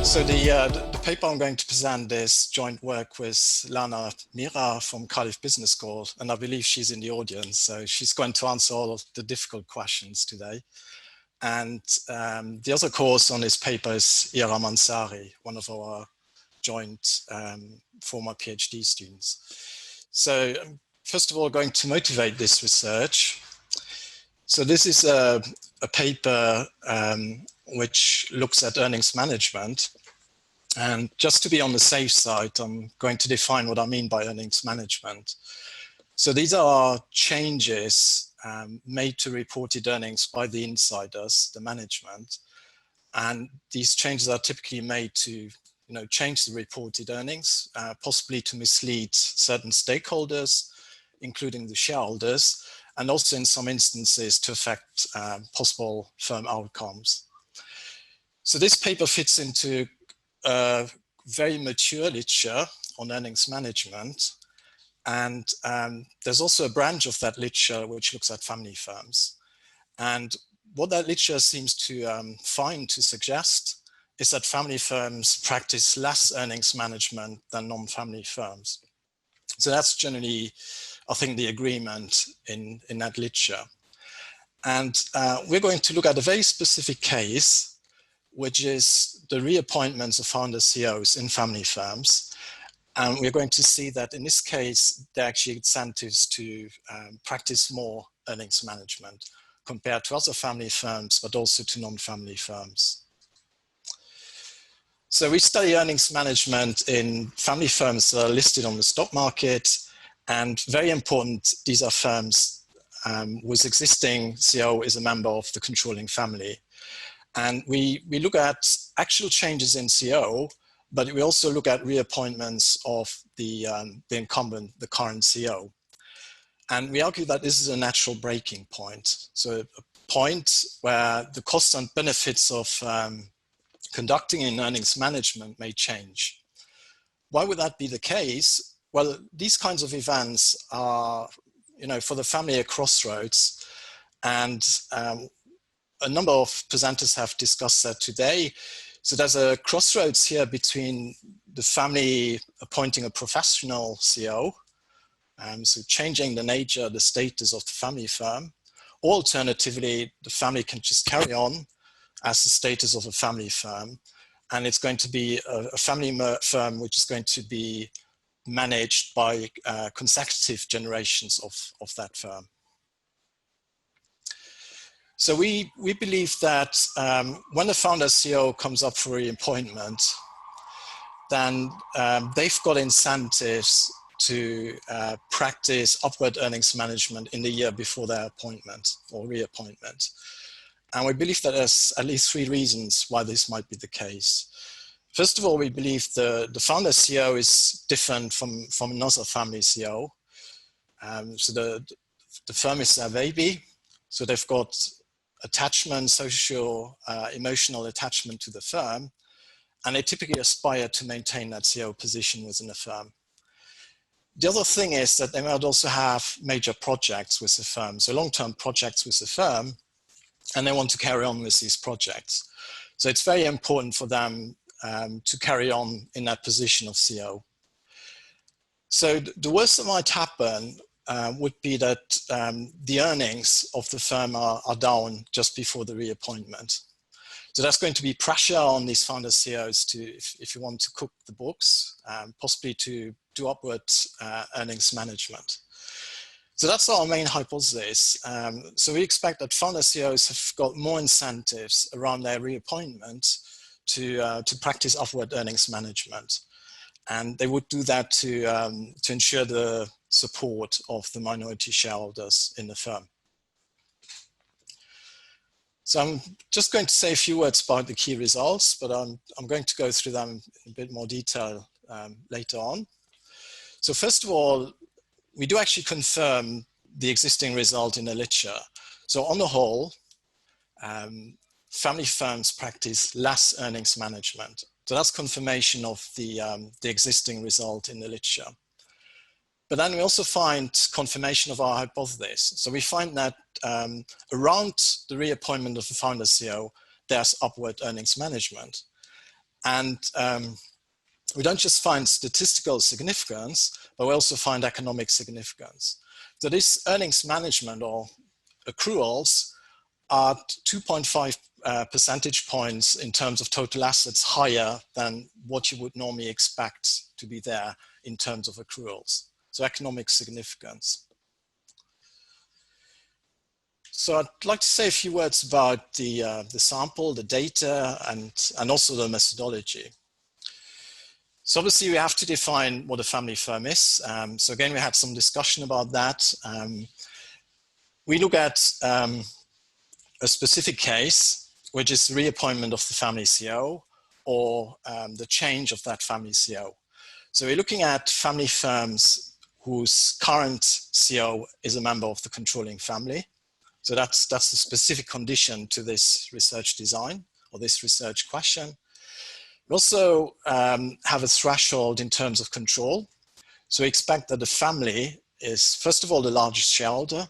So the paper I'm going to present is joint work with Lana Mira from Cardiff Business School, and I believe she's in the audience, so she's going to answer all of the difficult questions today. And the other course on this paper is Ira Mansari, one of our joint former PhD students. So first of all, going to motivate this research. So this is a paper which looks at earnings management. And just to be on the safe side, I'm going to define what I mean by earnings management. So these are changes made to reported earnings by the insiders, the management. And these changes are typically made to change the reported earnings, possibly to mislead certain stakeholders, including the shareholders, and also in some instances to affect possible firm outcomes. So this paper fits into a very mature literature on earnings management. And there's also a branch of that literature which looks at family firms. And what that literature seems to suggest is that family firms practice less earnings management than non-family firms. So that's generally, I think, the agreement in that literature. And we're going to look at a very specific case, which is the reappointments of founder CEOs in family firms. And we're going to see that in this case, there are actually incentives to practice more earnings management compared to other family firms, but also to non-family firms. So we study earnings management in family firms that are listed on the stock market. And very important, these are firms whose existing CEO is a member of the controlling family. And we look at actual changes in CEO, but we also look at reappointments of the incumbent, the current CEO. And we argue that this is a natural breaking point. So a point where the costs and benefits of conducting in earnings management may change. Why would that be the case? Well, these kinds of events are, for the family a crossroads. And a number of presenters have discussed that today. So there's a crossroads here between the family appointing a professional CEO, so changing the nature, the status of the family firm. Or alternatively, the family can just carry on as the status of a family firm. And it's going to be a family firm which is going to be managed by consecutive generations of that firm. So we believe that when the founder CEO comes up for reappointment, then they've got incentives to practice upward earnings management in the year before their appointment or reappointment. And we believe that there's at least 3 reasons why this might be the case. First of all, we believe the founder CEO is different from another family CEO. So the firm is their baby. So they've got attachment, social, emotional attachment to the firm. And they typically aspire to maintain that CEO position within the firm. The other thing is that they might also have major projects with the firm. So long-term projects with the firm, and they want to carry on with these projects. So it's very important for them to carry on in that position of CEO. So the worst that might happen would be that the earnings of the firm are down just before the reappointment. So that's going to be pressure on these founder CEOs to, if you want to cook the books, possibly to do upward earnings management. So that's our main hypothesis. So we expect that founder CEOs have got more incentives around their reappointment to practice upward earnings management. And they would do that to ensure the support of the minority shareholders in the firm. So I'm just going to say a few words about the key results, but I'm going to go through them in a bit more detail later on. So first of all, we do actually confirm the existing result in the literature. So on the whole, family firms practice less earnings management. So that's confirmation of the existing result in the literature. But then we also find confirmation of our hypothesis. So we find that around the reappointment of the founder CEO, there's upward earnings management. And we don't just find statistical significance, but we also find economic significance. So this earnings management or accruals are 2.5 percentage points in terms of total assets higher than what you would normally expect to be there in terms of accruals. So economic significance. So I'd like to say a few words about the sample, the data, and also the methodology. So obviously we have to define what a family firm is. So again, we had some discussion about that. We look at a specific case, which is the reappointment of the family CEO or the change of that family CEO. So we're looking at family firms whose current CEO is a member of the controlling family. So that's the specific condition to this research design or this research question. We also have a threshold in terms of control. So we expect that the family is, first of all, the largest shareholder,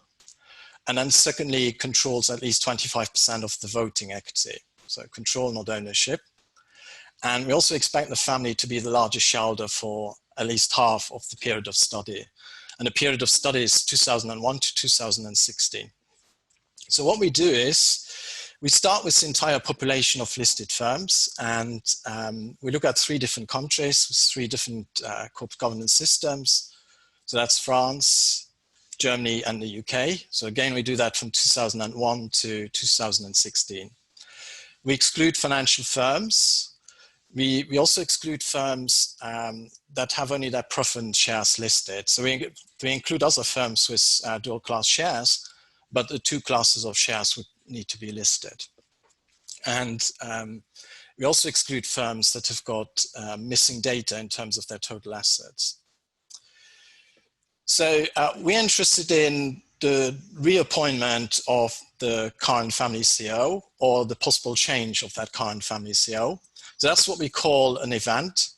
and then secondly, controls at least 25% of the voting equity. So control, not ownership. And we also expect the family to be the largest shareholder for at least half of the period of study. And the period of study is 2001 to 2016. So what we do is we start with the entire population of listed firms, and we look at 3 different countries with 3 different corporate governance systems. So that's France, Germany, and the UK. So again, we do that from 2001 to 2016. We exclude financial firms. We also exclude firms that have only their preference shares listed. So we include other firms with dual class shares, but the 2 classes of shares would need to be listed. And we also exclude firms that have got missing data in terms of their total assets. So we're interested in the reappointment of the current family CEO or the possible change of that current family CEO. So that's what we call an event.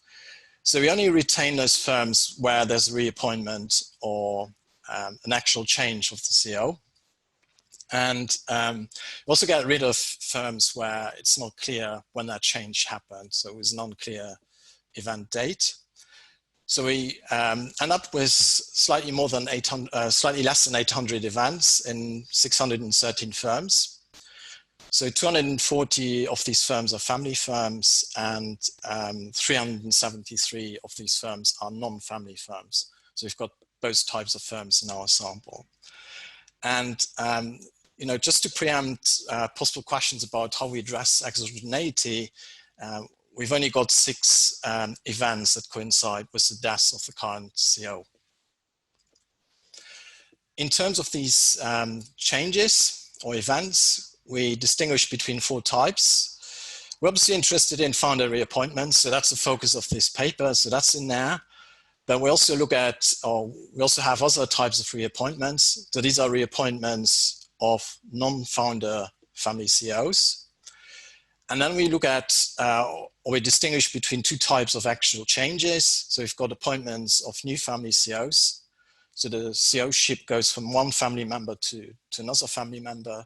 So we only retain those firms where there's a reappointment or an actual change of the CEO. And we also get rid of firms where it's not clear when that change happened. So it was an unclear event date. So we end up with slightly less than 800 events in 613 firms. So 240 of these firms are family firms, and 373 of these firms are non-family firms. So we've got both types of firms in our sample. And you know, just to preempt possible questions about how we address exogeneity, we've only got 6 events that coincide with the death of the current CEO. In terms of these changes or events, we distinguish between 4 types. We're obviously interested in founder reappointments, so that's the focus of this paper, so that's in there. But we also look at, or we also have other types of reappointments. So these are reappointments of non-founder family CEOs. And then we look at, or we distinguish between 2 types of actual changes. So we've got appointments of new family CEOs. So the CEO-ship goes from one family member to another family member.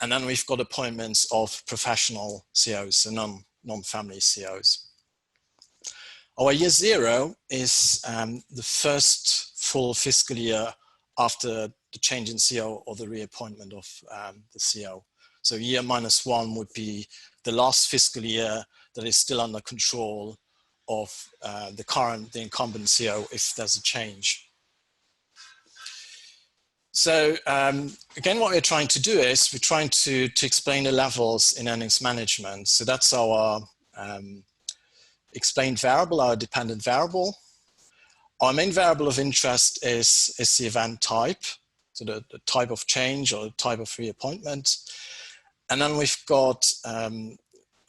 And then we've got appointments of professional CEOs, so non-family CEOs. Our year 0 is the first full fiscal year after the change in CEO or the reappointment of the CEO. So year -1 would be the last fiscal year that is still under control of the incumbent CEO if there's a change. So again, what we're trying to do is we're trying to explain the levels in earnings management. So that's our explained variable, our dependent variable. Our main variable of interest is the event type, so the type of change or the type of reappointment. And then we've got a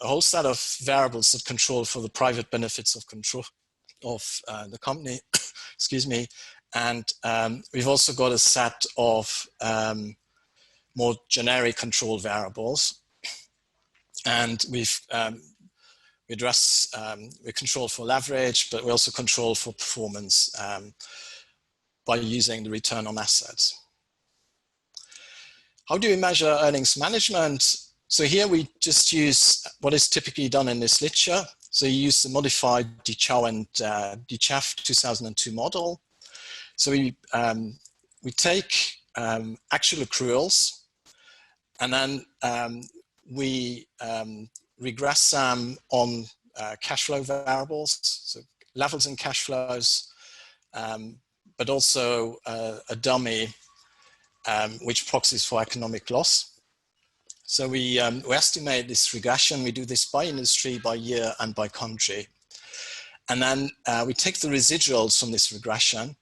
whole set of variables that control for the private benefits of control of the company, excuse me. And we've also got a set of more generic control variables. And we control for leverage, but we also control for performance by using the return on assets. How do we measure earnings management? So here we just use what is typically done in this literature. So you use the modified Dichow and Dichaff 2002 model. So we take actual accruals, and then we regress them on cash flow variables, so levels in cash flows, but also a dummy which proxies for economic loss. So we estimate this regression. We do this by industry, by year, and by country. And then we take the residuals from this regression.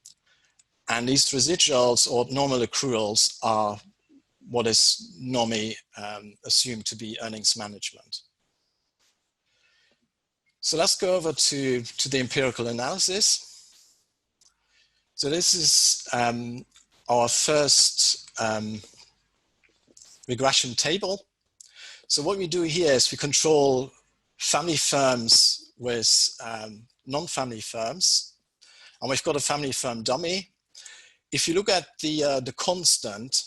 And these residuals or normal accruals are what is normally assumed to be earnings management. So let's go over to the empirical analysis. So this is our first regression table. So what we do here is we control family firms with non-family firms, and we've got a family firm dummy. If you look at the constant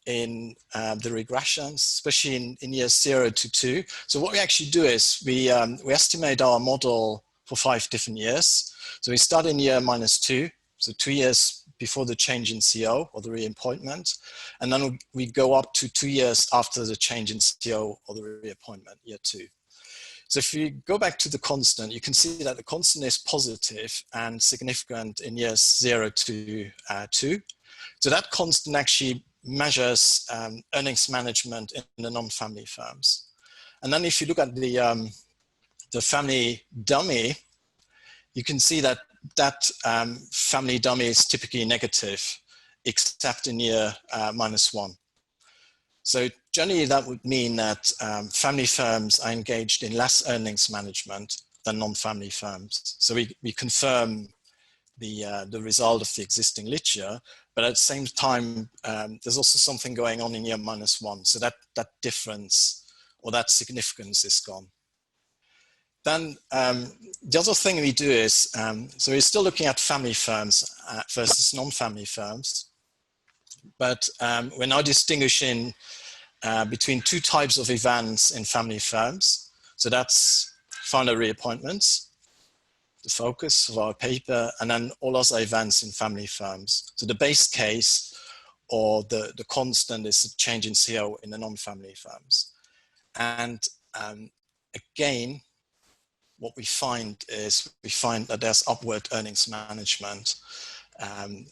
in the regressions, especially in years 0 to 2, so what we actually do is we estimate our model for 5 different years. So we start in year -2, so 2 years before the change in CO or the reappointment, and then we go up to 2 years after the change in CO or the reappointment, year 2. So if you go back to the constant, you can see that the constant is positive and significant in years 0 to 2. So that constant actually measures earnings management in the non-family firms. And then if you look at the family dummy, you can see that family dummy is typically negative, except in year -1. So generally that would mean that family firms are engaged in less earnings management than non-family firms. So we confirm the result of the existing literature, but at the same time, there's also something going on in year -1. So that difference or that significance is gone. Then the other thing we do is, so we're still looking at family firms versus non-family firms, but we're now distinguishing between 2 types of events in family firms. So that's founder reappointments, the focus of our paper, and then all other events in family firms. So the base case or the constant is a change in CO in the non-family firms. And again, what we find is that there's upward earnings management.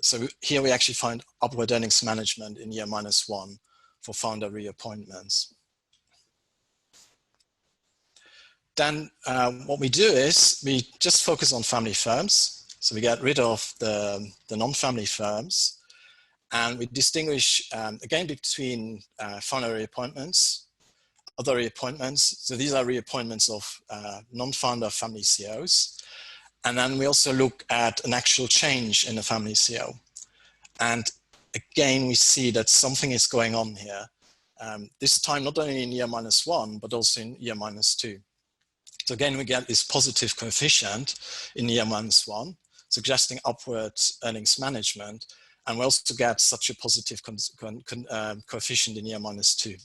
So here we actually find upward earnings management in year -1 for founder reappointments. Then what we do is we just focus on family firms. So we get rid of the non-family firms, and we distinguish again between founder reappointments, other reappointments. So these are reappointments of non-founder family COs. And then we also look at an actual change in the family CO. And again, we see that something is going on here. This time, not only in year -1, but also in year -2. So again, we get this positive coefficient in year -1, suggesting upward earnings management. And we also get such a positive coefficient in year -2.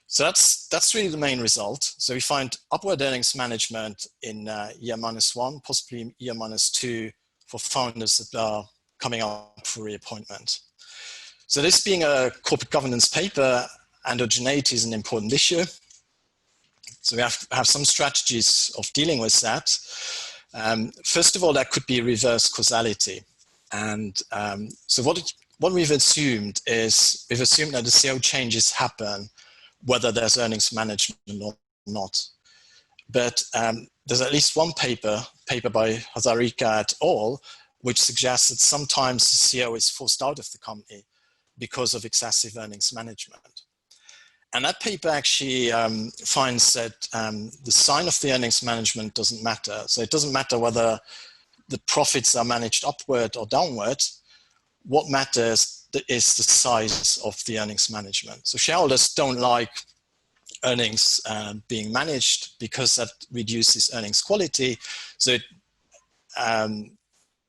So that's really the main result. So we find upward earnings management in year -1, possibly year -2 for founders that are coming up for reappointment. So this being a corporate governance paper, endogeneity is an important issue. So we have to have some strategies of dealing with that. First of all, that could be reverse causality. And so what we've assumed is we've assumed that the CO changes happen whether there's earnings management or not. But there's at least one paper by Hazarika et al., which suggests that sometimes the CO is forced out of the company because of excessive earnings management. And that paper actually finds that the sign of the earnings management doesn't matter. So it doesn't matter whether the profits are managed upward or downward. What matters is the size of the earnings management. So shareholders don't like earnings being managed because that reduces earnings quality. So it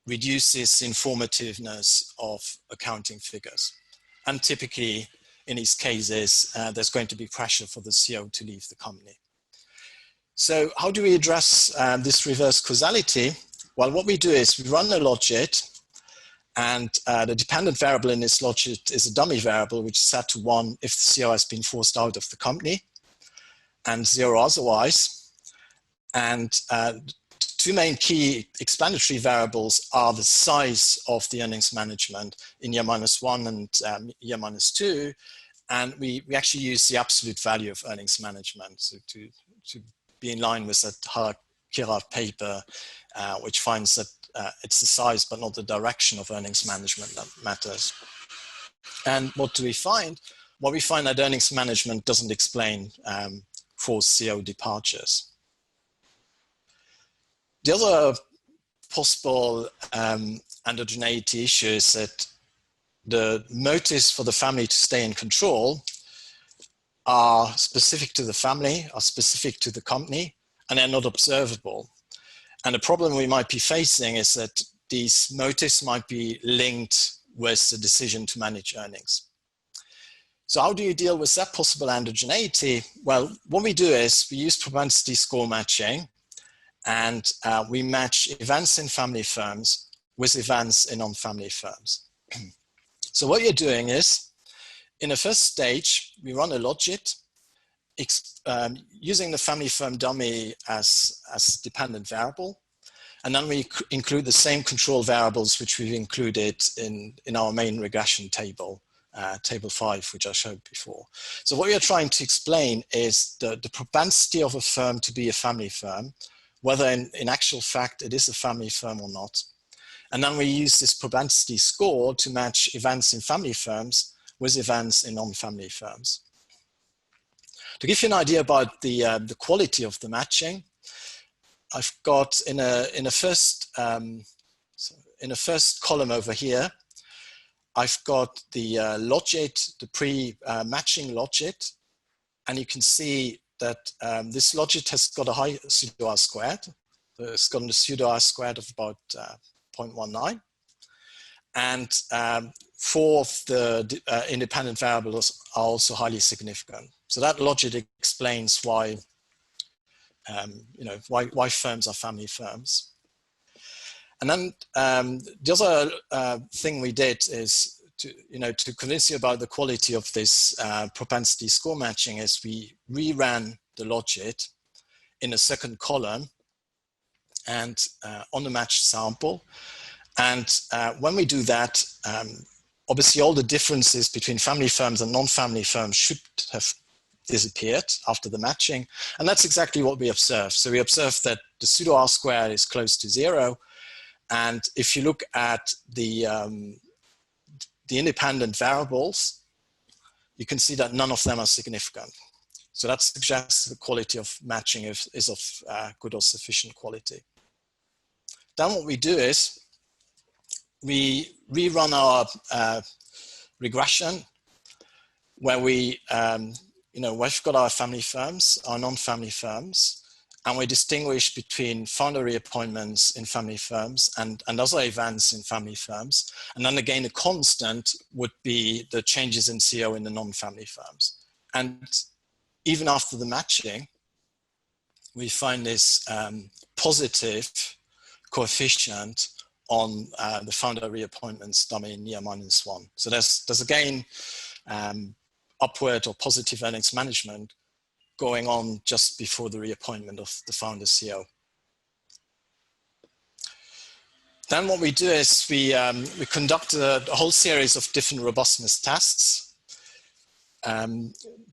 reduces the informativeness of accounting figures. And typically, in these cases, there's going to be pressure for the CEO to leave the company. So how do we address this reverse causality? Well, what we do is we run a logit, and the dependent variable in this logit is a dummy variable, which is set to 1 if the CEO has been forced out of the company, and 0 otherwise. And two main key explanatory variables are the size of the earnings management in year -1 and year -2. And we actually use the absolute value of earnings management, so to be in line with that Kira paper, which finds that it's the size but not the direction of earnings management that matters. And what do we find? Well, we find that earnings management doesn't explain forced CEO departures. The other possible endogeneity issue is that the motives for the family to stay in control are specific to the family, are specific to the company, and they're not observable. And the problem we might be facing is that these motives might be linked with the decision to manage earnings. So how do you deal with that possible endogeneity? Well, what we do is we use propensity score matching, and we match events in family firms with events in non-family firms. So what you're doing is, in the first stage, we run a logit using the family firm dummy as dependent variable. And then we include the same control variables which we've included in our main regression table, table 5, which I showed before. So what we are trying to explain is the propensity of a firm to be a family firm, whether in actual fact it is a family firm or not. And then we use this propensity score to match events in family firms with events in non-family firms. To give you an idea about the quality of the matching, I've got in a first column over here, I've got the logit, the pre-matching logit, and you can see that this logit has got a high pseudo R squared. It's got a pseudo R squared of about 0.19. And 4 of the independent variables are also highly significant. So that logit explains why, why firms are family firms. And then the other thing we did is to convince you about the quality of this propensity score matching is we reran the logit in a second column and on the matched sample. And when we do that, obviously all the differences between family firms and non-family firms should have disappeared after the matching. And that's exactly what we observed. So we observed that the pseudo R squared is close to 0. And if you look at the independent variables, you can see that none of them are significant. So that suggests the quality of matching is of good or sufficient quality. Then what we do is we rerun our regression where we've got our family firms, our non-family firms, and we distinguish between founder reappointments in family firms and other events in family firms. And then again, a constant would be the changes in CEO in the non-family firms. And even after the matching, we find this positive coefficient on the founder reappointments dummy in year -1. So there's again upward or positive earnings management going on just before the reappointment of the founder CEO. Then what we do is we conduct a whole series of different robustness tests.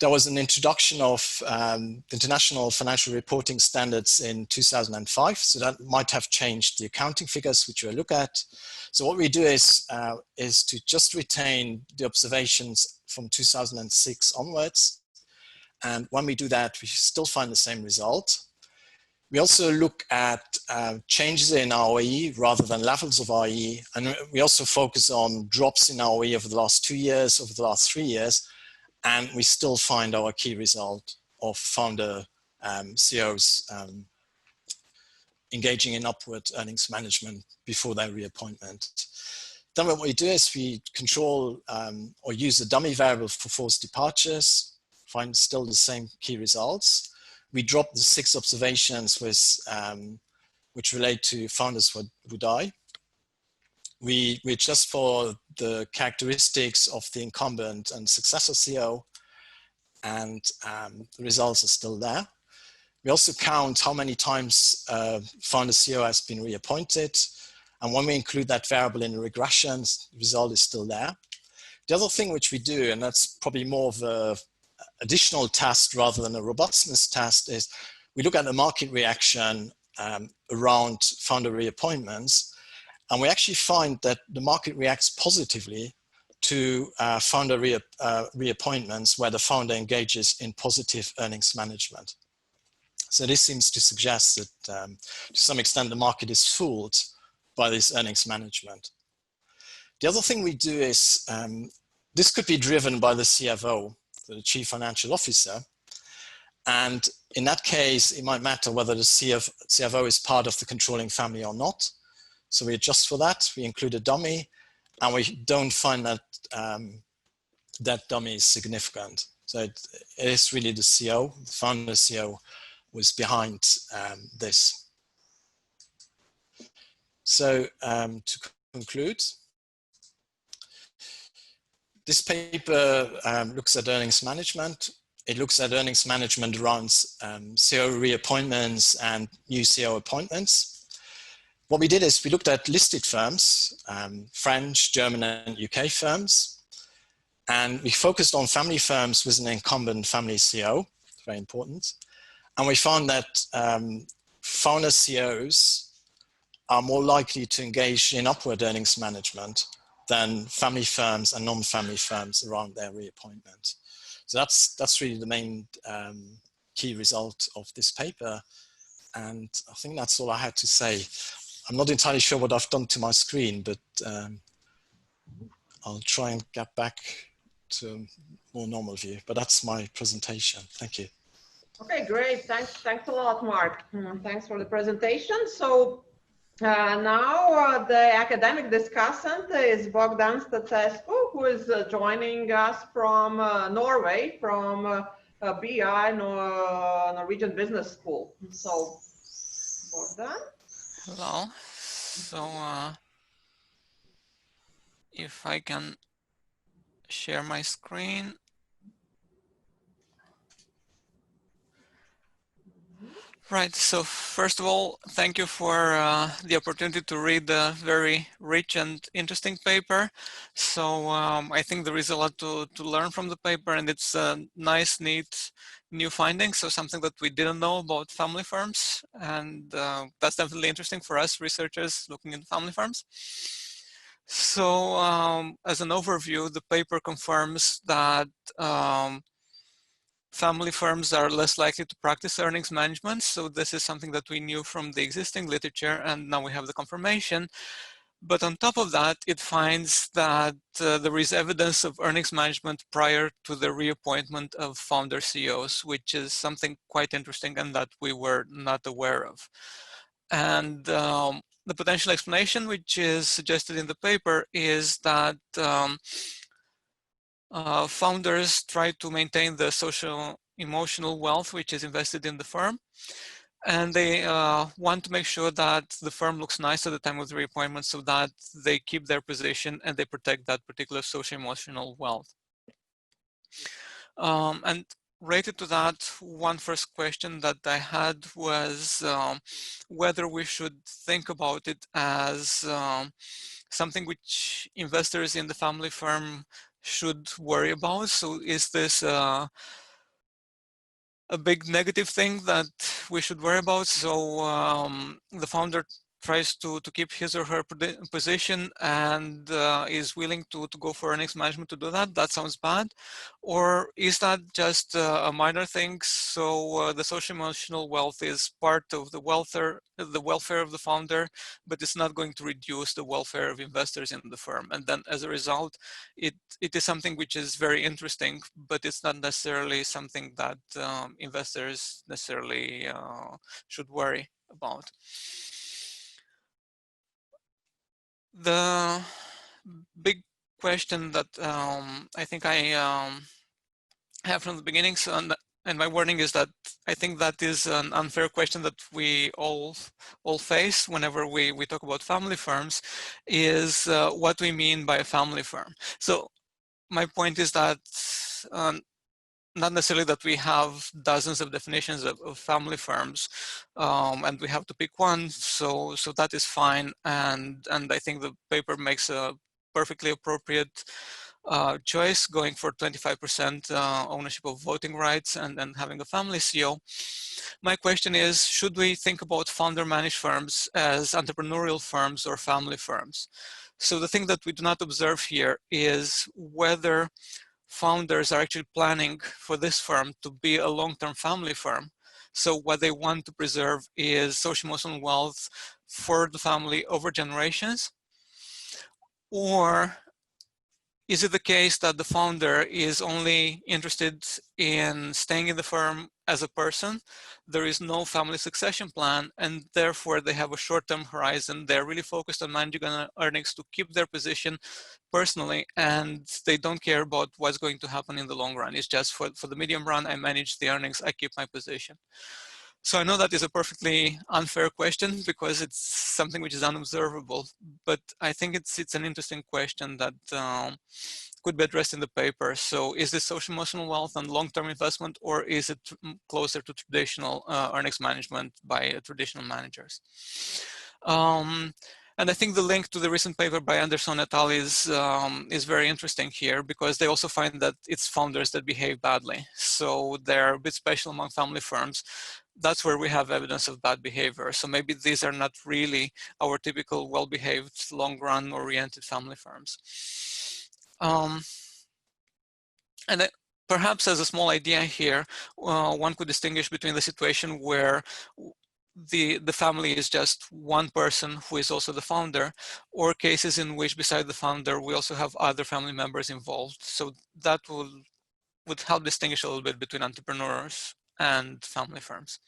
There was an introduction of international financial reporting standards in 2005, so that might have changed the accounting figures which we'll look at. So what we do is to just retain the observations from 2006 onwards. And when we do that, we still find the same result. We also look at changes in ROE rather than levels of ROE. And we also focus on drops in ROE over the last 2 years, over the last 3 years. And we still find our key result of founder CEOs engaging in upward earnings management before their reappointment. Then what we do is we control or use a dummy variable for forced departures, find still the same key results. we dropped the 6 observations with, which relate to founders who die. We adjust for the characteristics of the incumbent and successor CEO, and the results are still there. We also count how many times founder CEO has been reappointed. And when we include that variable in the regression, the result is still there. The other thing which we do, and that's probably more of an additional test rather than a robustness test, is we look at the market reaction around founder reappointments. And we actually find that the market reacts positively to founder reappointments where the founder engages in positive earnings management. So this seems to suggest that to some extent the market is fooled by this earnings management. The other thing we do is, this could be driven by the CFO, the Chief Financial Officer. And in that case, it might matter whether the CFO is part of the controlling family or not. So we adjust for that, we include a dummy, and we don't find that that dummy is significant. So it is really the CEO, the founder CEO, was behind this. So to conclude, this paper looks at earnings management. It looks at earnings management around CEO reappointments and new CEO appointments. What we did is we looked at listed firms, French, German, and UK firms, and we focused on family firms with an incumbent family CEO, very important. And we found that founder CEOs are more likely to engage in upward earnings management than family firms and non-family firms around their reappointment. So that's really the main key result of this paper. And I think that's all I had to say. I'm not entirely sure what I've done to my screen, but I'll try and get back to a more normal view. But that's my presentation. Thank you. Okay, great. Thanks a lot, Mark. Thanks for the presentation. So now the academic discussant is Bogdan Stăcescu, who is joining us from Norway, from BI, Norwegian Business School. So, Bogdan. Hello. So if I can share my screen. Right, so first of all, thank you for the opportunity to read the very rich and interesting paper. So I think there is a lot to learn from the paper, and it's a nice, neat new findings, so something that we didn't know about family firms, and that's definitely interesting for us researchers looking into family firms. So as an overview, the paper confirms that family firms are less likely to practice earnings management. So this is something that we knew from the existing literature, and now we have the confirmation. But on top of that, it finds that there is evidence of earnings management prior to the reappointment of founder CEOs, which is something quite interesting and that we were not aware of. And the potential explanation, which is suggested in the paper, is that founders try to maintain the social emotional wealth which is invested in the firm, and they want to make sure that the firm looks nice at the time of the reappointment so that they keep their position and they protect that particular social emotional wealth. And related to that, one first question that I had was whether we should think about it as something which investors in the family firm should worry about. So is this a big negative thing that we should worry about? So the founder tries to keep his or her position and is willing to go for earnings management to do that. That sounds bad. Or is that just a minor thing? So the social emotional wealth is part of the welfare of the founder, but it's not going to reduce the welfare of investors in the firm. And then as a result, it is something which is very interesting, but it's not necessarily something that investors necessarily should worry about. The big question that I think I have from the beginning, my warning is that I think that is an unfair question that we all face whenever we talk about family firms, is what we mean by a family firm. So my point is that not necessarily that we have dozens of definitions of family firms, and we have to pick one. So that is fine, and I think the paper makes a perfectly appropriate choice, going for 25% ownership of voting rights and having a family CEO. My question is, should we think about founder managed firms as entrepreneurial firms or family firms? So the thing that we do not observe here is whether founders are actually planning for this firm to be a long-term family firm. So what they want to preserve is social emotional wealth for the family over generations. Or is it the case that the founder is only interested in staying in the firm as a person? There is no family succession plan, and therefore they have a short-term horizon. They're really focused on managing earnings to keep their position personally, and they don't care about what's going to happen in the long run. It's just for the medium run, I manage the earnings, I keep my position. So I know that is a perfectly unfair question because it's something which is unobservable, but I think it's an interesting question that could be addressed in the paper. So is this social emotional wealth and long-term investment, or is it closer to traditional earnings management by traditional managers? And I think the link to the recent paper by Anderson et al. Is very interesting here, because they also find that it's founders that behave badly. So they're a bit special among family firms. That's where we have evidence of bad behavior. So maybe these are not really our typical well-behaved, long-run oriented family firms. And perhaps as a small idea here, one could distinguish between the situation where the family is just one person who is also the founder, or cases in which beside the founder, we also have other family members involved. So that would help distinguish a little bit between entrepreneurs and family firms.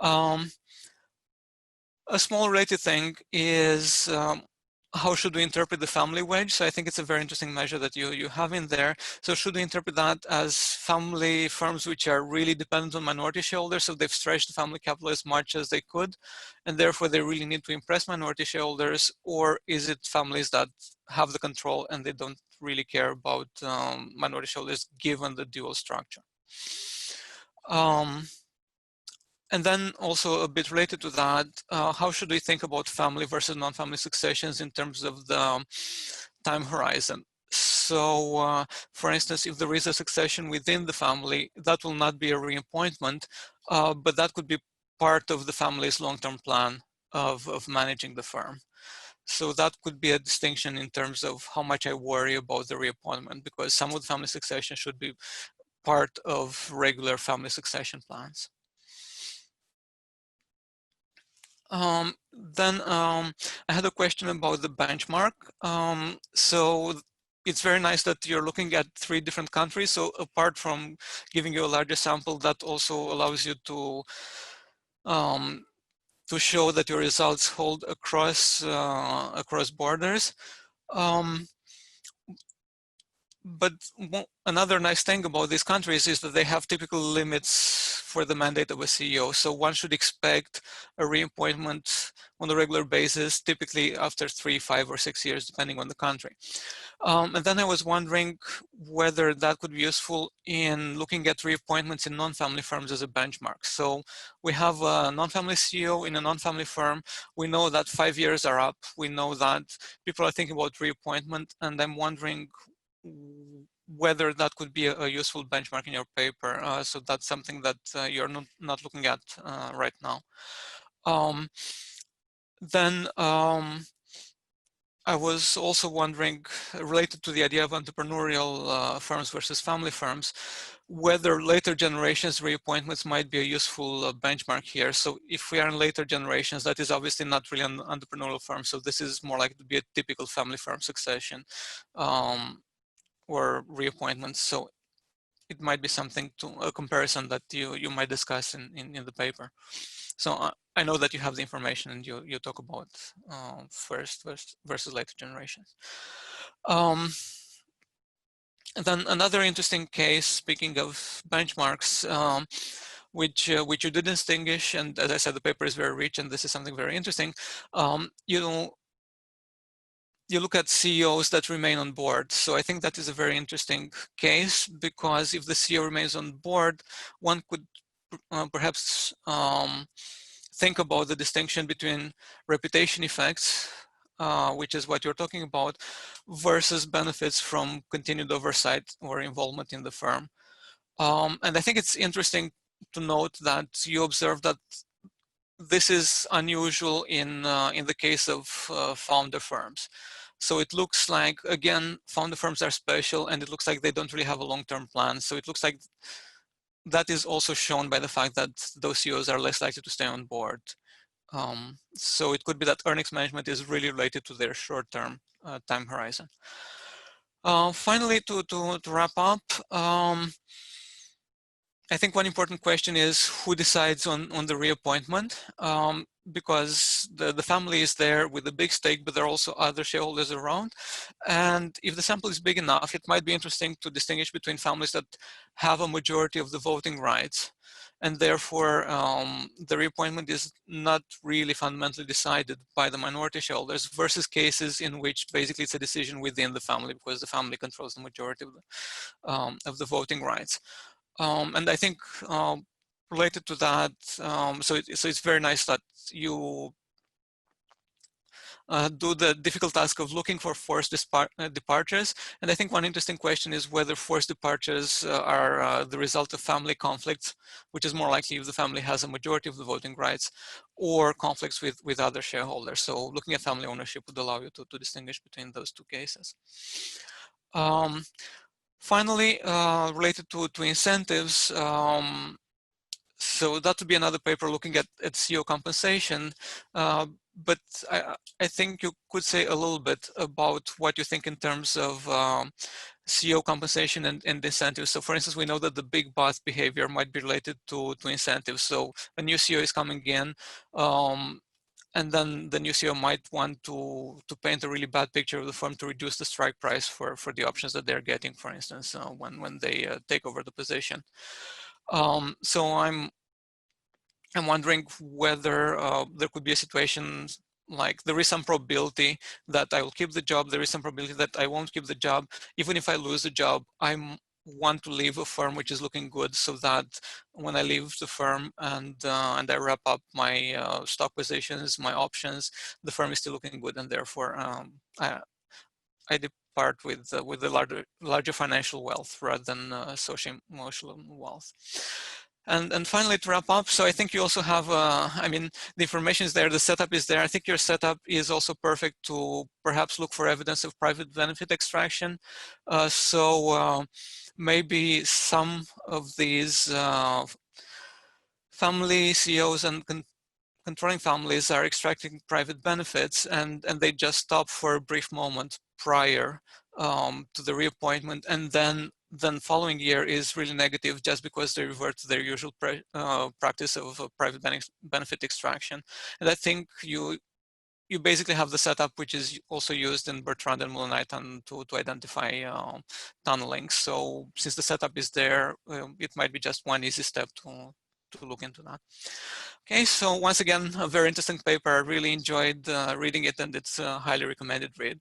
A small related thing is how should we interpret the family wage? So I think it's a very interesting measure that you have in there. So should we interpret that as family firms which are really dependent on minority shareholders, so they've stretched the family capital as much as they could, and therefore they really need to impress minority shareholders? Or is it families that have the control and they don't really care about minority shareholders given the dual structure? And then also a bit related to that, how should we think about family versus non-family successions in terms of the time horizon? So for instance, if there is a succession within the family, that will not be a reappointment, but that could be part of the family's long-term plan of managing the firm. So that could be a distinction in terms of how much I worry about the reappointment, because some of the family succession should be part of regular family succession plans. Then I had a question about the benchmark. So it's very nice that you're looking at 3 different countries. So apart from giving you a larger sample, that also allows you to show that your results hold across across borders. But another nice thing about these countries is that they have typical limits for the mandate of a CEO. So one should expect a reappointment on a regular basis, typically after 3, 5, or 6 years, depending on the country. And then I was wondering whether that could be useful in looking at reappointments in non-family firms as a benchmark. So we have a non-family CEO in a non-family firm. We know that 5 years are up. We know that people are thinking about reappointment, and I'm wondering whether that could be a useful benchmark in your paper. So that's something that you're not looking at right now. Then I was also wondering, related to the idea of entrepreneurial firms versus family firms, whether later generations reappointments might be a useful benchmark here. So if we are in later generations, that is obviously not really an entrepreneurial firm. So this is more likely to be a typical family firm succession. Or reappointments. So it might be something to a comparison that you might discuss in the paper. So I know that you have the information and you talk about first versus later generations. And then another interesting case, speaking of benchmarks, which you did distinguish, and as I said, the paper is very rich, and this is something very interesting. You look at CEOs that remain on board. So I think that is a very interesting case, because if the CEO remains on board, one could perhaps think about the distinction between reputation effects, which is what you're talking about, versus benefits from continued oversight or involvement in the firm. And I think it's interesting to note that you observe that this is unusual in the case of founder firms. So it looks like, again, founder firms are special, and it looks like they don't really have a long-term plan. So it looks like that is also shown by the fact that those CEOs are less likely to stay on board. So it could be that earnings management is really related to their short-term time horizon. Finally, to wrap up, I think one important question is who decides on the reappointment, because the family is there with a big stake, but there are also other shareholders around. And if the sample is big enough, it might be interesting to distinguish between families that have a majority of the voting rights, and therefore the reappointment is not really fundamentally decided by the minority shareholders, versus cases in which basically it's a decision within the family, because the family controls the majority of the voting rights. And I think related to that, so it's very nice that you do the difficult task of looking for forced departures. And I think one interesting question is whether forced departures are the result of family conflicts, which is more likely if the family has a majority of the voting rights, or conflicts with other shareholders. So looking at family ownership would allow you to distinguish between those two cases. Finally, related to incentives, so that would be another paper looking at CEO compensation, but I think you could say a little bit about what you think in terms of CEO compensation and incentives. So for instance, we know that the big boss behavior might be related to incentives. So a new CEO is coming in, and then the new CEO might want to paint a really bad picture of the firm to reduce the strike price for the options that they're getting, for instance, when they take over the position. So I'm wondering whether there could be a situation like there is some probability that I will keep the job, there is some probability that I won't keep the job. Even if I lose the job, I want to leave a firm which is looking good, so that when I leave the firm and I wrap up my stock positions, my options, the firm is still looking good, and therefore I depart with the larger financial wealth rather than social emotional wealth. And finally, to wrap up, so I think you also have, I mean, the information is there, the setup is there. I think your setup is also perfect to perhaps look for evidence of private benefit extraction. Maybe some of these family CEOs and controlling families are extracting private benefits, and they just stop for a brief moment prior to the reappointment, and then following year is really negative just because they revert to their usual practice of private benefit extraction. And I think you basically have the setup which is also used in Bertrand and Mullinaiten to identify tunneling. So since the setup is there, it might be just one easy step to look into that. Okay, so once again, a very interesting paper. I really enjoyed reading it, and it's a highly recommended read.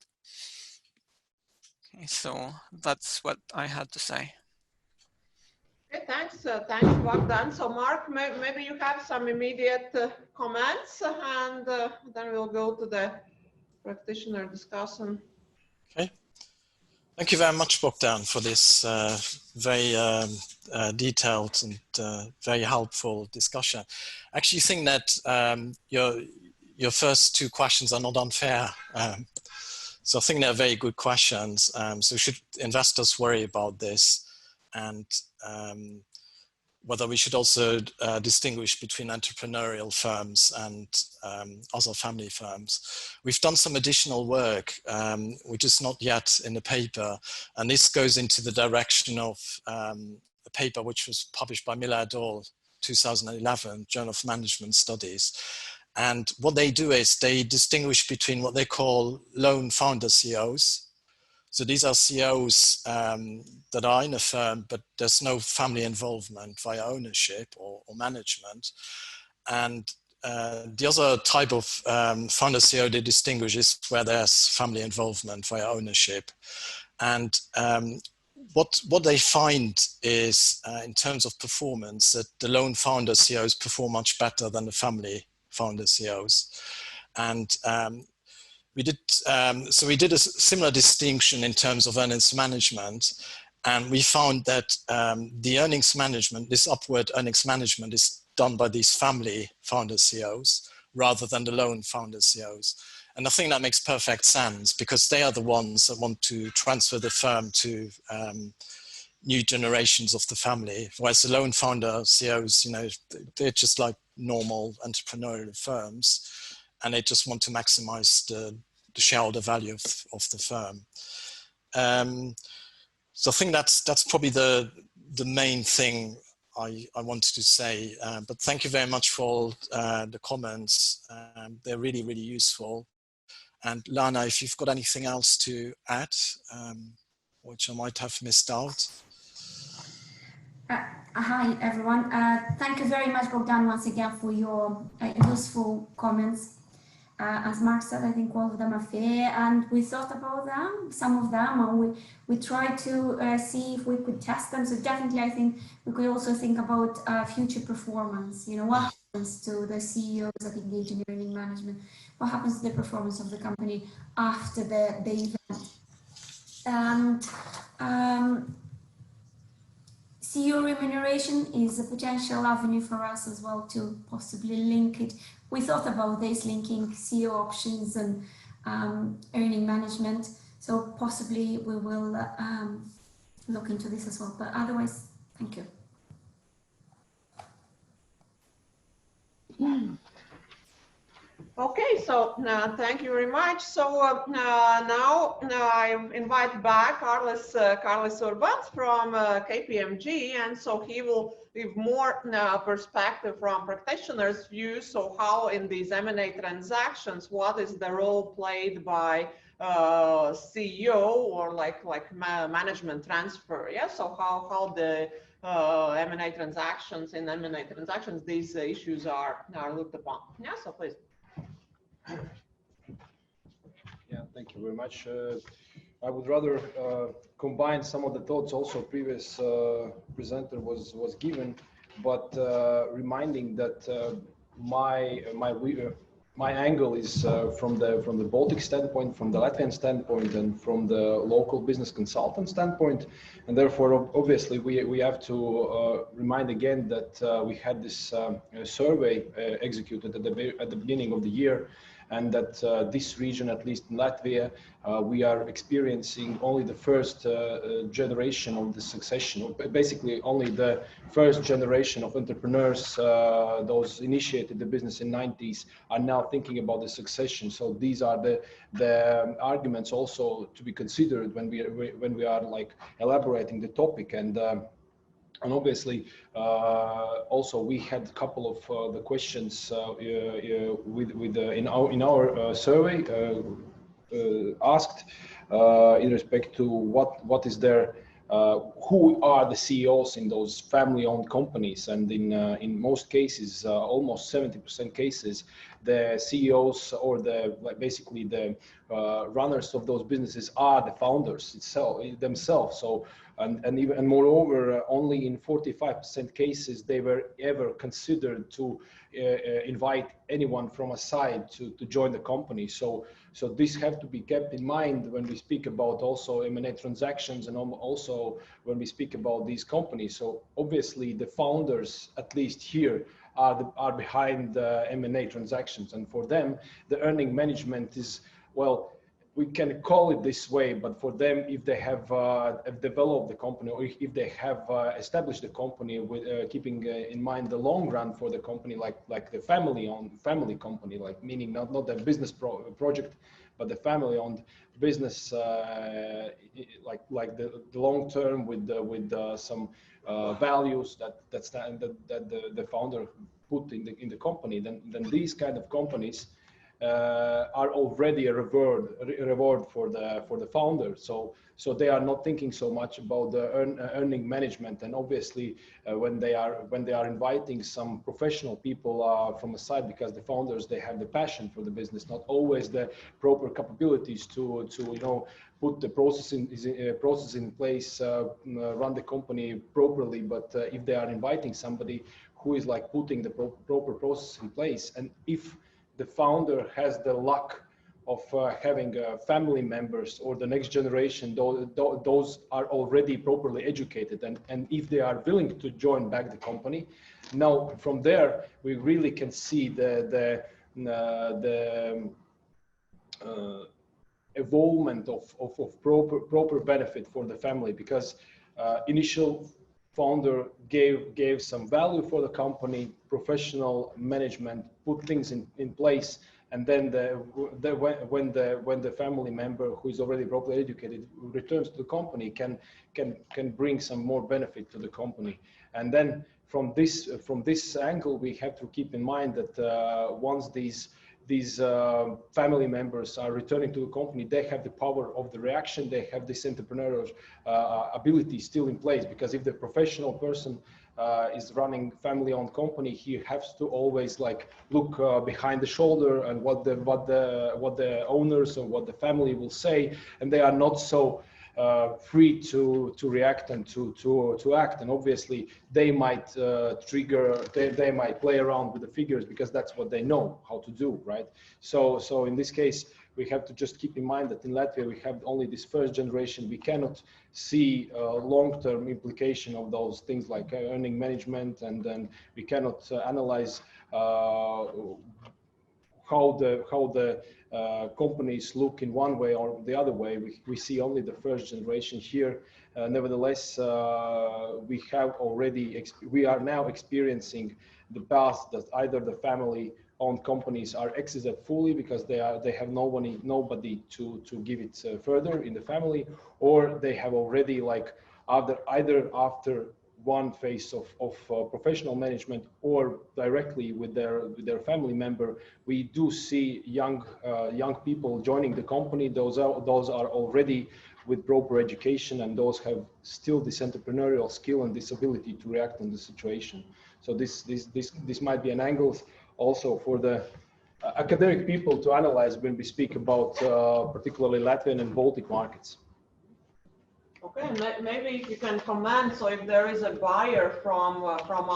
Okay, so that's what I had to say. Okay, thanks, thanks, Bogdan. So Mark, maybe you have some immediate comments, and then we'll go to the practitioner discussion. Okay. Thank you very much, Bogdan, for this very detailed and very helpful discussion. I actually think that your first two questions are not unfair. So I think they're very good questions. So should investors worry about this, and whether we should also distinguish between entrepreneurial firms and other family firms. We've done some additional work, which is not yet in the paper, and this goes into the direction of a paper which was published by Miller et al. 2011, Journal of Management Studies. And what they do is they distinguish between what they call lone founder CEOs. So these are CEOs that are in a firm, but there's no family involvement via ownership or management. And the other type of founder CEO they distinguish is where there's family involvement via ownership. And what they find is, in terms of performance, that the lone founder CEOs perform much better than the family founder CEOs. And we did a similar distinction in terms of earnings management, and we found that the earnings management, this upward earnings management, is done by these family founder CEOs rather than the lone founder CEOs. And I think that makes perfect sense, because they are the ones that want to transfer the firm to new generations of the family, whereas the lone founder CEOs, they're just like normal entrepreneurial firms, and they just want to maximize the shareholder value of the firm. So I think that's probably the main thing I wanted to say. But thank you very much for all the comments. They're really, really useful. And Lana, if you've got anything else to add, which I might have missed out. Hi, everyone. Thank you very much, Bogdan, once again for your useful comments. As Mark said, I think all of them are fair, and we thought about them, some of them, and we tried to see if we could test them. So definitely, I think we could also think about future performance. What happens to the CEOs that engage in earning management? What happens to the performance of the company after the event? And CEO remuneration is a potential avenue for us as well to possibly link it. We thought about this, linking CEO options and earning management. So possibly we will look into this as well. But otherwise, thank you. Okay, so thank you very much. So now I invite back Carlos Urbans from KPMG, and so he will give more perspective from practitioners' view. So how in these M&A transactions, what is the role played by CEO or like management transfer? Yeah, so how the M&A transactions, these issues are looked upon. Yeah, so please. Yeah, thank you very much. I would rather combine some of the thoughts also previous presenter was given, but reminding that my angle is from the Baltic standpoint, from the Latvian standpoint, and from the local business consultant standpoint, and therefore obviously we have to remind again that we had this survey executed at the beginning of the year. And that this region, at least in Latvia, we are experiencing only the first generation of the succession, basically only the first generation of entrepreneurs, those initiated the business in 90s, are now thinking about the succession. So these are the arguments also to be considered when we are like elaborating the topic. And obviously, also we had a couple of the questions in our survey asked in respect to what is their who are the CEOs in those family-owned companies, and in most cases, almost 70% cases, the CEOs or basically the runners of those businesses are the founders themselves. So and moreover, only in 45% cases they were ever considered to invite anyone from a side to join the company. So this have to be kept in mind when we speak about also M&A transactions, and also when we speak about these companies. So obviously the founders, at least here, are behind the M&A transactions, and for them the earning management is, well, we can call it this way, but for them, if they have developed the company, or if they have established the company with keeping in mind the long run for the company, like the family company, like meaning not the business project, but the family-owned business, like the long term with some values that the founder put in the company, then these kind of companies are already a reward for the founder. So they are not thinking so much about the earning management. And obviously, when they are inviting some professional people from a side, because the founders, they have the passion for the business, not always the proper capabilities to put the process in place, run the company properly. But if they are inviting somebody who is like putting the proper process in place, and if the founder has the luck of having family members or the next generation, those are already properly educated, and if they are willing to join back the company, now from there we really can see the evolvement of proper benefit for the family, because initial founder gave some value for the company, professional management put things in place, and then when the family member who is already properly educated returns to the company, can bring some more benefit to the company. And then from this angle, we have to keep in mind that once these family members are returning to the company, they have the power of the reaction, they have this entrepreneurial ability still in place, because if the professional person is running family-owned company, he has to always like look behind the shoulder and what the owners or what the family will say, and they are not so free to react and to act. And obviously they might they might play around with the figures, because that's what they know how to do, right? So in this case, we have to just keep in mind that in Latvia we have only this first generation. We cannot see long-term implication of those things like earning management, and then we cannot analyze how the companies look in one way or the other way. We see only the first generation here. Nevertheless, we are now experiencing the path that either the family-owned companies are exited fully because they have nobody to give it further in the family, or they have already like either after one phase of professional management or directly with their family member. We do see young people joining the company. Those are already with proper education, and those have still this entrepreneurial skill and this ability to react on the situation. So this might be an angle also for the academic people to analyze when we speak about particularly Latvian and Baltic markets. Okay, maybe if you can comment, so if there is a buyer from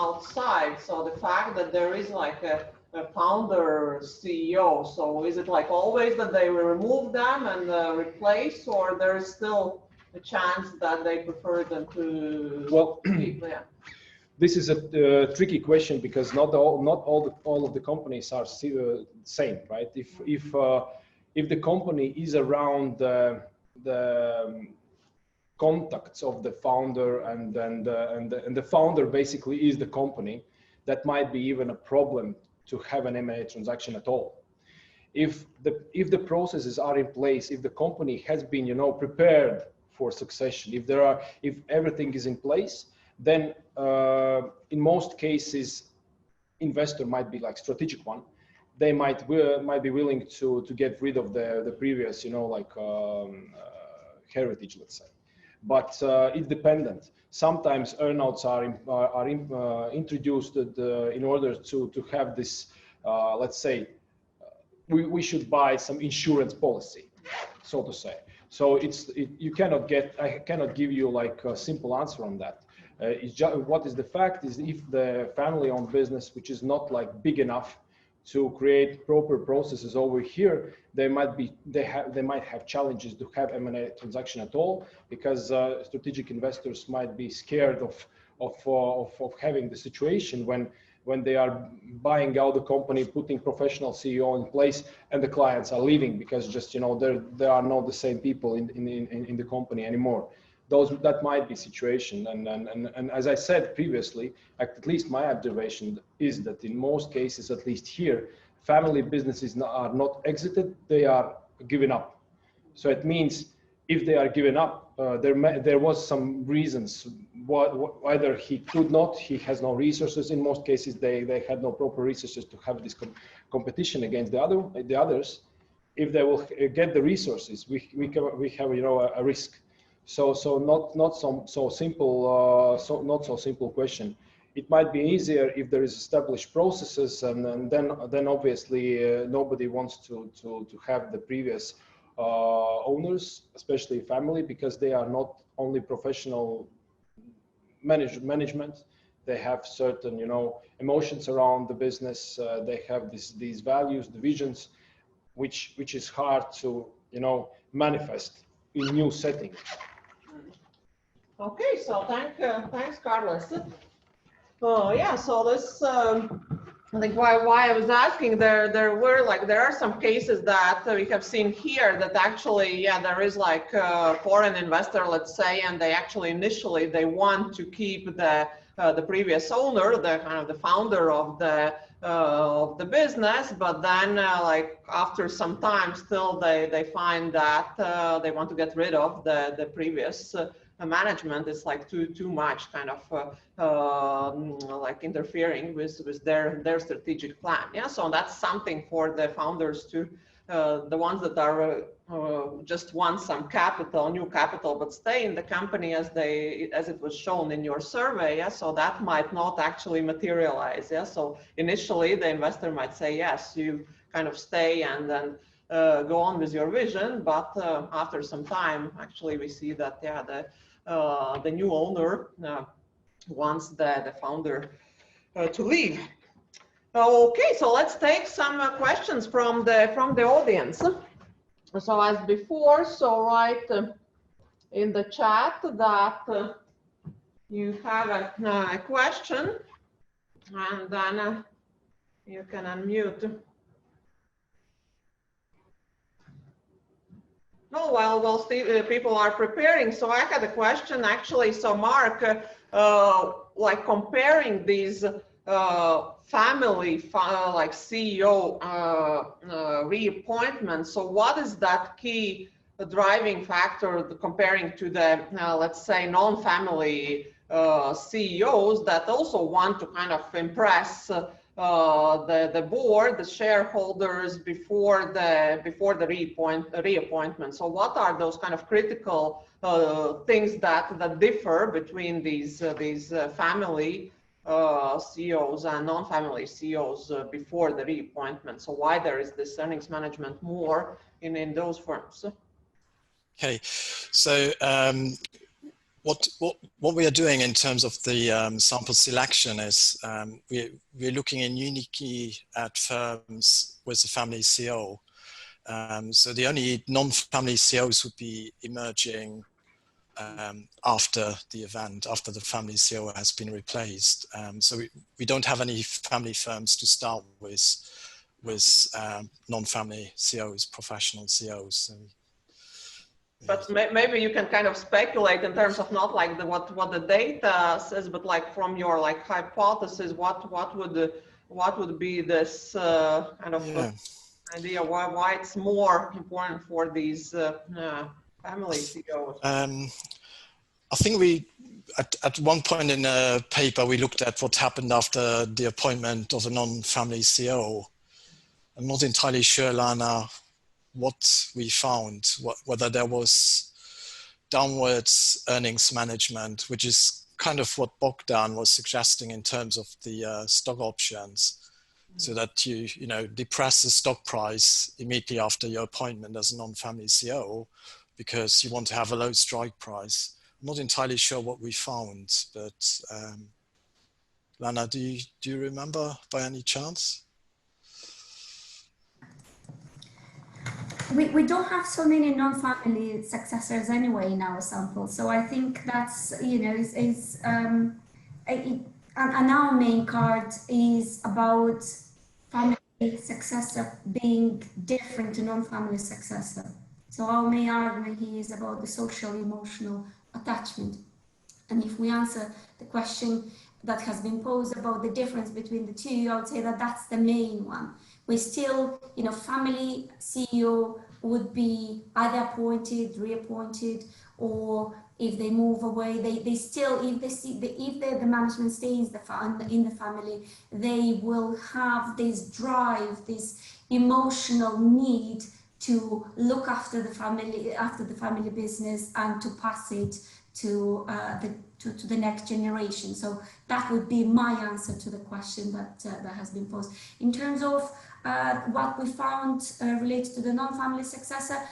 outside, so the fact that there is like a founder CEO, so is it like always that they will remove them and replace, or there is still a chance that they prefer them to? Well, yeah. This is a tricky question, because not all of the companies are same, right? If the company is around the contacts of the founder, and the founder basically is the company, that might be even a problem to have an M&A transaction at all. If the processes are in place, if the company has been prepared for succession, if everything is in place, then in most cases investor might be like strategic one. They might be willing to get rid of the previous heritage, let's say. But it's dependent. Sometimes earnouts are introduced in order to have this, let's say, we should buy some insurance policy, so to say. So I cannot give you like a simple answer on that. It's just, what is the fact is, if the family-owned business, which is not like big enough to create proper processes over here, they might have challenges to have M&A transaction at all, because strategic investors might be scared of having the situation when they are buying out the company, putting professional CEO in place, and the clients are leaving because just there are not the same people in the company anymore. That might be situation, and as I said previously, at least my observation is that in most cases, at least here, family businesses are not exited; they are given up. So it means if they are given up, there was some reasons whether he could not, he has no resources. In most cases, they had no proper resources to have this competition against the others. If they will get the resources, we have a risk. So not so simple not so simple question. It might be easier if there is established processes, and then obviously nobody wants to have the previous owners, especially family, because they are not only professional management. They have certain emotions around the business. They have these values, the visions, which is hard to manifest in new setting. Okay, so thanks, Carlos. Yeah, so this I think why I was asking, there are some cases that we have seen here that actually, yeah, there is like a foreign investor, let's say, and they actually initially they want to keep the previous owner, the kind of the founder of the business, but then like after some time, still they find that they want to get rid of the previous management. Is like too much kind of like interfering with their strategic plan. Yeah, so that's something for the founders to the ones that are just want some capital, new capital, but stay in the company as it was shown in your survey. Yeah, so that might not actually materialize. Yeah, so initially the investor might say yes, you kind of stay and then go on with your vision, but after some time, actually we see that yeah, the new owner wants the founder to leave. Okay, so let's take some questions from the audience. So as before, so write in the chat that you have a question, and then you can unmute. No, while people are preparing, so I had a question actually. So Mark, like comparing these family like CEO reappointments. So what is that key driving factor comparing to the let's say non-family CEOs that also want to kind of impress the board, the shareholders before the reappointment? So what are those kind of critical things that differ between these family CEOs and non-family CEOs before the reappointment? So why there is this earnings management more in those firms? Okay, so what we are doing in terms of the sample selection is we're looking uniquely at firms with a family CEO. So the only non-family CEOs would be emerging after the event, after the family CEO has been replaced. So we don't have any family firms to start with non-family CEOs, professional CEOs. So, but maybe you can kind of speculate in terms of not like what the data says, but like from your like hypothesis, what would be this kind of idea why it's more important for these family CEOs? I think at one point in a paper we looked at what happened after the appointment of a non-family CEO. I'm not entirely sure, Lana, what we found, whether there was downwards earnings management, which is kind of what Bogdan was suggesting in terms of the stock options, so that you depress the stock price immediately after your appointment as a non-family CEO because you want to have a low strike price. I'm not entirely sure what we found, but Lana, do you remember by any chance? We don't have so many non-family successors anyway in our sample, so I think that's and our main card is about family successor being different to non-family successor. So our main argument here is about the social emotional attachment, and if we answer the question that has been posed about the difference between the two, I would say that that's the main one. We still, family CEO would be either appointed, reappointed, or if they move away, they still, if they see if the management stays in the family, they will have this drive, this emotional need to look after the family business and to pass it to the next generation. So that would be my answer to the question that has been posed. In terms of what we found related to the non-family successor,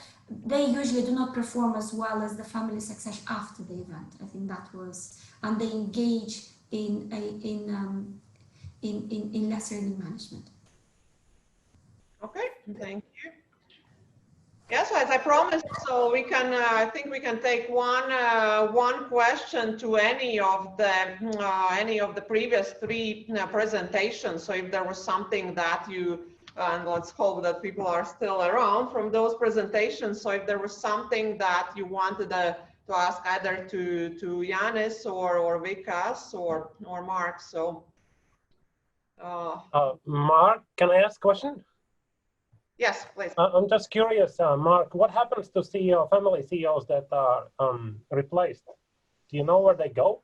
they usually do not perform as well as the family success after the event. I think that was, and they engage in lesser earning management. Okay, thank you. Yes, as I promised, so we can. I think we can take one question to any of the previous three presentations. So if there was something that you, and let's hope that people are still around from those presentations. So if there was something that you wanted to ask either to Yanis or Vikas or Mark. So Mark, can I ask a question? Yes, please. I'm just curious, Mark, what happens to family CEOs that are replaced? Do you know where they go?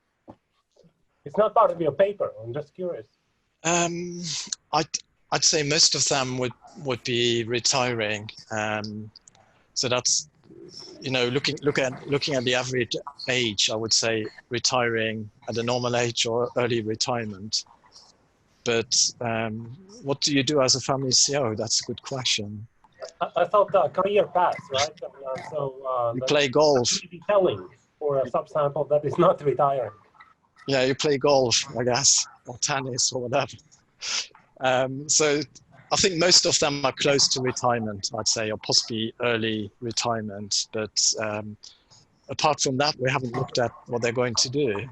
It's not part of your paper. I'm just curious. I'd say most of them would be retiring. So that's, looking at the average age, I would say retiring at a normal age or early retirement. But what do you do as a family CEO? That's a good question. I thought career paths, right? You play golf. Telling for a subsample that is not retiring. Yeah, you play golf, I guess, or tennis or whatever. So I think most of them are close to retirement, I'd say, or possibly early retirement. But apart from that, we haven't looked at what they're going to do.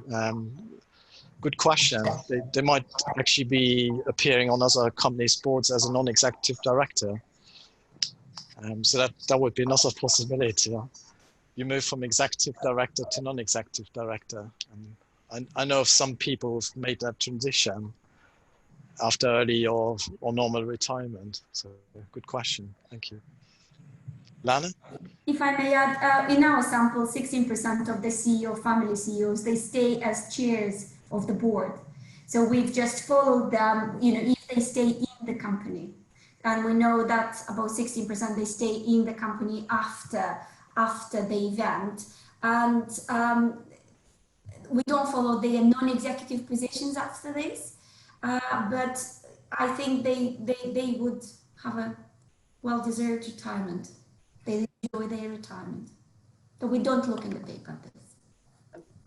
Good question. They might actually be appearing on other companies' boards as a non-executive director. So that would be another possibility. You move from executive director to non-executive director. And I know of some people who've made that transition after early or normal retirement. So good question. Thank you. Lana? If I may add, in our sample, 16% of the family CEOs, they stay as chairs of the board. So we've just followed them, if they stay in the company. And we know that about 16% they stay in the company after the event. And we don't follow the non-executive positions after this. But I think they would have a well-deserved retirement. They enjoy their retirement. But we don't look in the paper at this.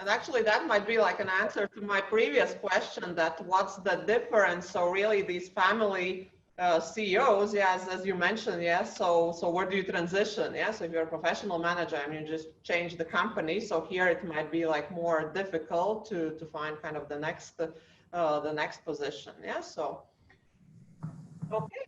And actually, that might be like an answer to my previous question, that what's the difference? So really, these family CEOs, yes, as you mentioned, yes. So where do you transition? Yes, if you're a professional manager and you just change the company. So here it might be like more difficult to find kind of the next position. Yeah. So okay.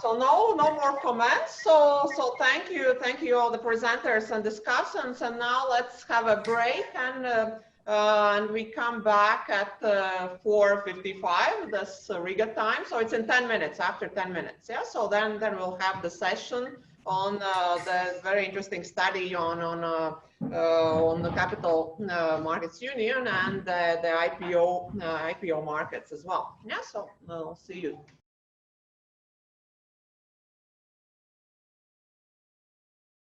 So no more comments. So thank you all the presenters and discussants. And now let's have a break and we come back at 4:55. That's Riga time. So it's in 10 minutes. After 10 minutes. Yeah. So then we'll have the session on the very interesting study on the capital markets union and the IPO markets as well. Yeah. So I'll see you.